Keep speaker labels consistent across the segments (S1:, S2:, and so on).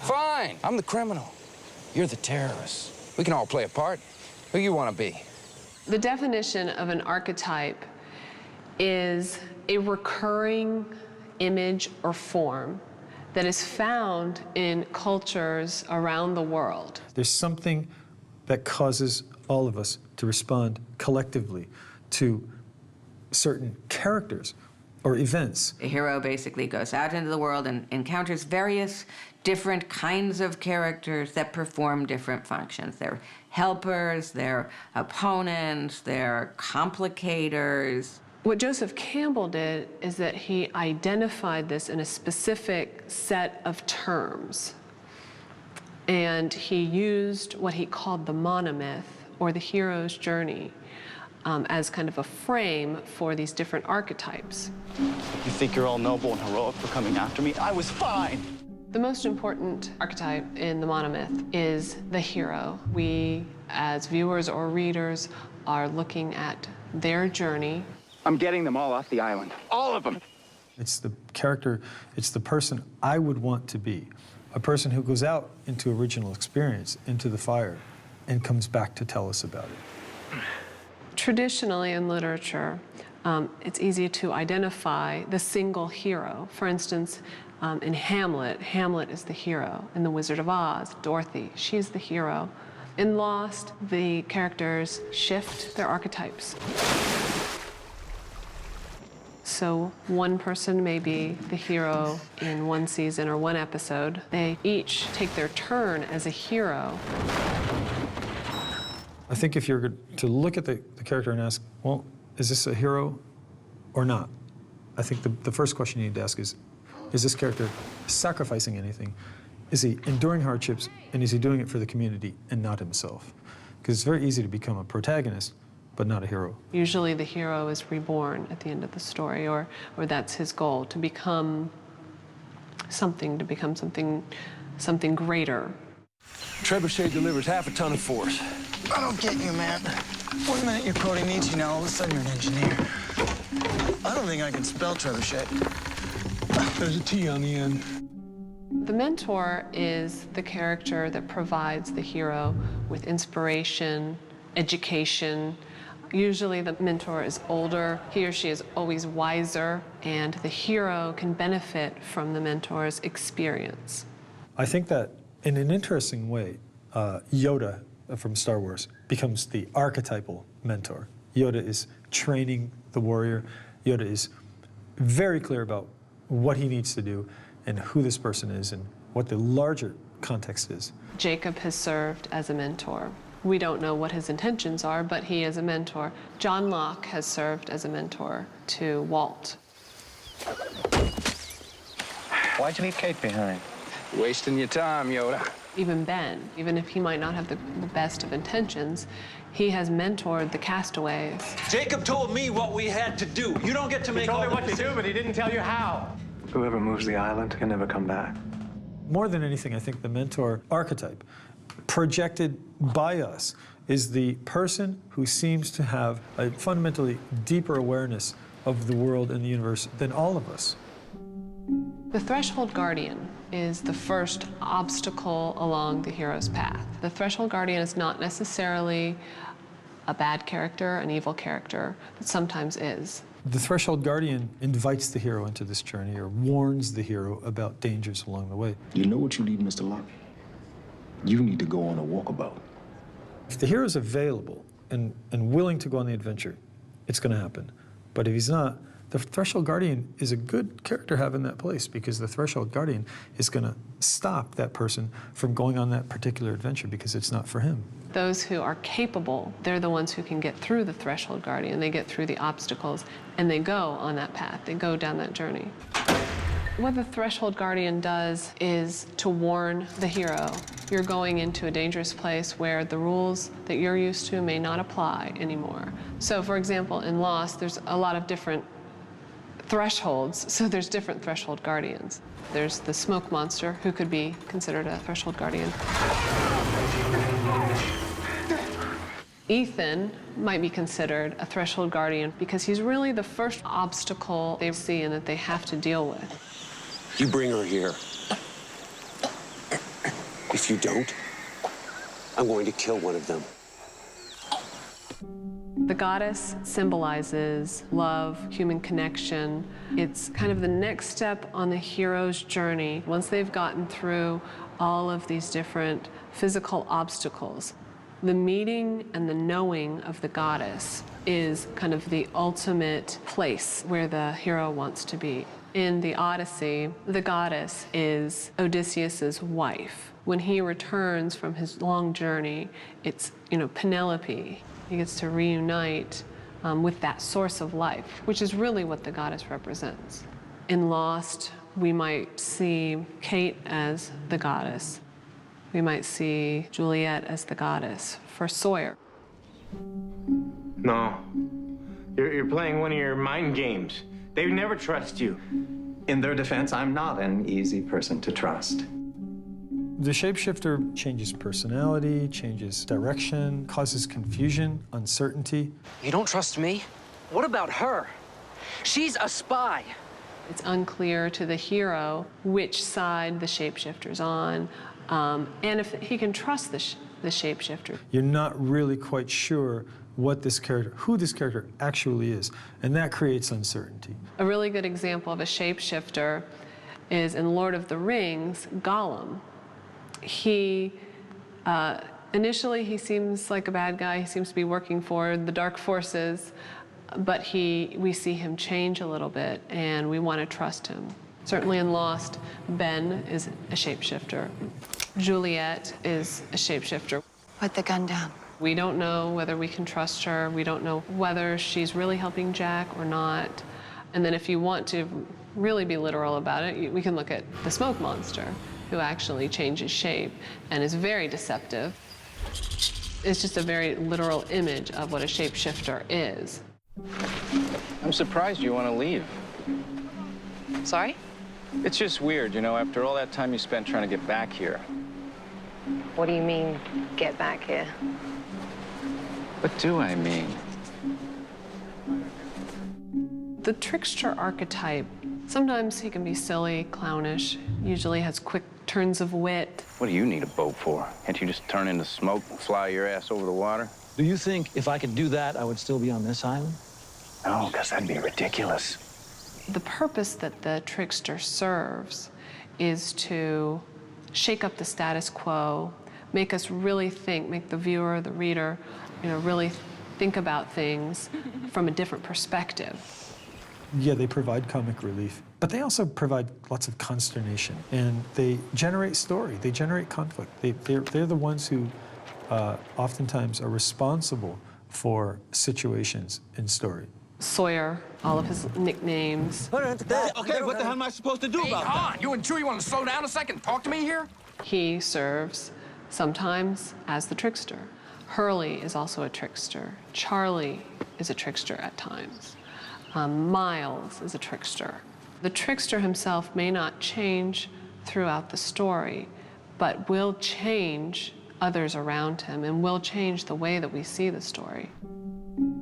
S1: Fine, I'm the criminal. You're the terrorist. We can all play a part. Who you want to be?
S2: The definition of an archetype is a recurring image or form that is found in cultures around the world.
S3: There's something that causes all of us to respond collectively to certain characters or events.
S4: The hero basically goes out into the world and encounters various different kinds of characters that perform different functions. They're helpers, they're opponents, they're complicators.
S2: What Joseph Campbell did is that he identified this in a specific set of terms. And he used what he called the monomyth, or the hero's journey, as kind of a frame for these different archetypes.
S5: You think you're all noble and heroic for coming after me? I was fine.
S2: The most important archetype in the monomyth is the hero. We, as viewers or readers, are looking at their journey.
S5: I'm getting them all off the island. All of them.
S3: It's the character, it's the person I would want to be. A person who goes out into original experience, into the fire, and comes back to tell us about it.
S2: Traditionally in literature, it's easy to identify the single hero. For instance, in Hamlet, Hamlet is the hero. In The Wizard of Oz, Dorothy, she's the hero. In Lost, the characters shift their archetypes. So one person may be the hero in one season or one episode. They each take their turn as a hero.
S3: I think if you're to look at the character and ask, well, is this a hero or not? I think the first question you need to ask is this character sacrificing anything? Is he enduring hardships, and is he doing it for the community and not himself? Because it's very easy to become a protagonist, but not a hero.
S2: Usually the hero is reborn at the end of the story, or that's his goal, to become something greater.
S1: Trebuchet delivers half a ton of force.
S6: I don't get you, man. One minute you're quoting Nietzsche, now all of a sudden you're an engineer. I don't think I can spell trebuchet. There's a T on the end.
S2: The mentor is the character that provides the hero with inspiration, education. Usually the mentor is older, he or she is always wiser, and the hero can benefit from the mentor's experience.
S3: I think that in an interesting way, Yoda from Star Wars becomes the archetypal mentor. Yoda is training the warrior. Yoda is very clear about what he needs to do and who this person is and what the larger context is.
S2: Jacob has served as a mentor. We don't know what his intentions are, but he is a mentor. John Locke has served as a mentor to Walt.
S6: Why'd you leave Kate behind?
S1: Wasting your time, Yoda.
S2: Even Ben, even if he might not have the best of intentions, he has mentored the castaways.
S7: Jacob told me what we had to do. You don't get to make all the decisions.
S8: He told me what to do, but he didn't tell you how.
S6: Whoever moves the island can never come back.
S3: More than anything, I think the mentor archetype projected by us is the person who seems to have a fundamentally deeper awareness of the world and the universe than all of us.
S2: The Threshold Guardian is the first obstacle along the hero's path. The Threshold Guardian is not necessarily a bad character, an evil character, but sometimes is.
S3: The Threshold Guardian invites the hero into this journey or warns the hero about dangers along the way.
S9: You know what you need, Mr. Locke? You need to go on a walkabout.
S3: If the hero is available and willing to go on the adventure, it's going to happen. But if he's not, the Threshold Guardian is a good character to have in that place because the Threshold Guardian is going to stop that person from going on that particular adventure because it's not for him.
S2: Those who are capable, they're the ones who can get through the Threshold Guardian. They get through the obstacles and they go on that path. They go down that journey. What the Threshold Guardian does is to warn the hero. You're going into a dangerous place where the rules that you're used to may not apply anymore. So, for example, in Lost, there's a lot of different thresholds, so there's different Threshold Guardians. There's the smoke monster, who could be considered a Threshold Guardian. Ethan might be considered a Threshold Guardian because he's really the first obstacle they see and that they have to deal with.
S7: You bring her here.
S8: If you don't, I'm going to kill one of them.
S2: The goddess symbolizes love, human connection. It's kind of the next step on the hero's journey. Once they've gotten through all of these different physical obstacles, the meeting and the knowing of the goddess is kind of the ultimate place where the hero wants to be. In the Odyssey, the goddess is Odysseus's wife. When he returns from his long journey, it's, Penelope. He gets to reunite with that source of life, which is really what the goddess represents. In Lost, we might see Kate as the goddess. We might see Juliet as the goddess for Sawyer.
S10: No. You're playing one of your mind games. They would never trust you.
S11: In their defense, I'm not an easy person to trust.
S3: The shapeshifter changes personality, changes direction, causes confusion, uncertainty.
S1: You don't trust me? What about her? She's a spy.
S2: It's unclear to the hero which side the shapeshifter's on, and if he can trust the shapeshifter.
S3: You're not really quite sure who this character actually is, and that creates uncertainty.
S2: A really good example of a shapeshifter is in Lord of the Rings, Gollum. Initially he seems like a bad guy. He seems to be working for the dark forces, but we see him change a little bit, and we want to trust him. Certainly in Lost, Ben is a shapeshifter. Juliet is a shapeshifter.
S12: Put the gun down.
S2: We don't know whether we can trust her. We don't know whether she's really helping Jack or not. And then if you want to really be literal about it, we can look at the smoke monster, who actually changes shape and is very deceptive. It's just a very literal image of what a shapeshifter is.
S5: I'm surprised you want to leave.
S12: Sorry?
S5: It's just weird, after all that time you spent trying to get back here.
S12: What do you mean, get back here?
S5: What do I mean?
S2: The trickster archetype, sometimes he can be silly, clownish, usually has quick turns of wit.
S5: What do you need a boat for? Can't you just turn into smoke and fly your ass over the water?
S7: Do you think if I could do that, I would still be on this island?
S5: No, because that'd be ridiculous.
S2: The purpose that the trickster serves is to shake up the status quo, make us really think, make the viewer, the reader, really think about things from a different perspective.
S3: Yeah, they provide comic relief, but they also provide lots of consternation, and they generate story, they generate conflict. They're the ones who oftentimes are responsible for situations in story.
S2: Sawyer, all of his nicknames.
S7: Okay, what the hell am I supposed to do about that?
S1: You and Chewie want to slow down a second? Talk to me here?
S2: He serves sometimes as the trickster. Hurley is also a trickster. Charlie is a trickster at times. Miles is a trickster. The trickster himself may not change throughout the story, but will change others around him and will change the way that we see the story.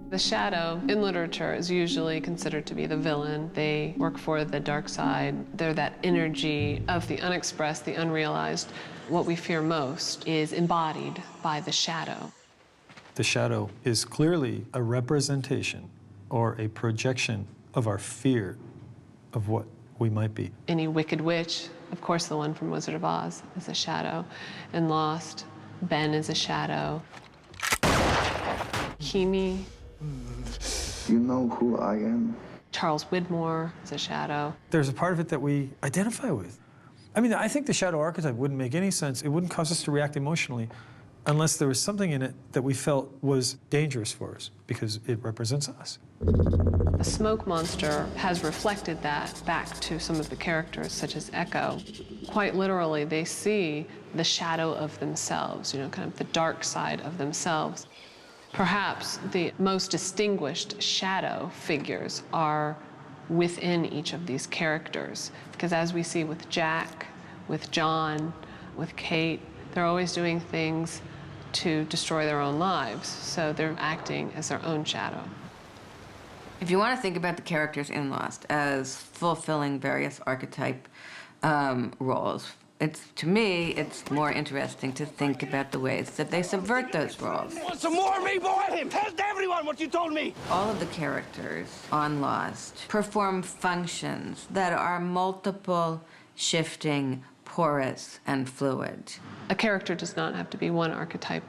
S2: The shadow in literature is usually considered to be the villain. They work for the dark side. They're that energy of the unexpressed, the unrealized. What we fear most is embodied by the shadow.
S3: The shadow is clearly a representation or a projection of our fear of what we might be.
S2: Any wicked witch, of course the one from Wizard of Oz, is a shadow. In Lost, Ben is a shadow. Kimi.
S9: You know who I am?
S2: Charles Widmore is a shadow.
S3: There's a part of it that we identify with. I mean, I think the shadow archetype wouldn't make any sense. It wouldn't cause us to react emotionally unless there was something in it that we felt was dangerous for us because it represents us.
S2: The smoke monster has reflected that back to some of the characters, such as Echo. Quite literally, they see the shadow of themselves, kind of the dark side of themselves. Perhaps the most distinguished shadow figures are within each of these characters, because as we see with Jack, with John, with Kate, they're always doing things to destroy their own lives, so they're acting as their own shadow.
S4: If you want to think about the characters in Lost as fulfilling various archetype roles, to me, it's more interesting to think about the ways that they subvert those roles.
S13: Want some more of me, boy? Tell everyone what you told me.
S4: All of the characters on Lost perform functions that are multiple, shifting, porous, and fluid.
S2: A character does not have to be one archetype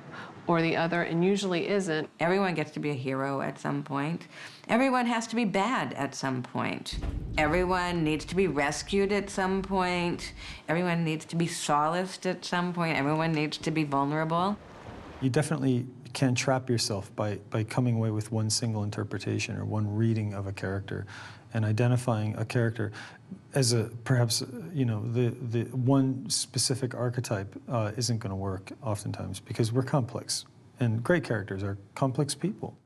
S2: or the other, and usually isn't.
S4: Everyone gets to be a hero at some point. Everyone has to be bad at some point. Everyone needs to be rescued at some point. Everyone needs to be solaced at some point. Everyone needs to be vulnerable.
S3: You definitely can trap yourself by coming away with one single interpretation or one reading of a character and identifying a character as perhaps, you know, the one specific archetype isn't going to work oftentimes because we're complex. And great characters are complex people.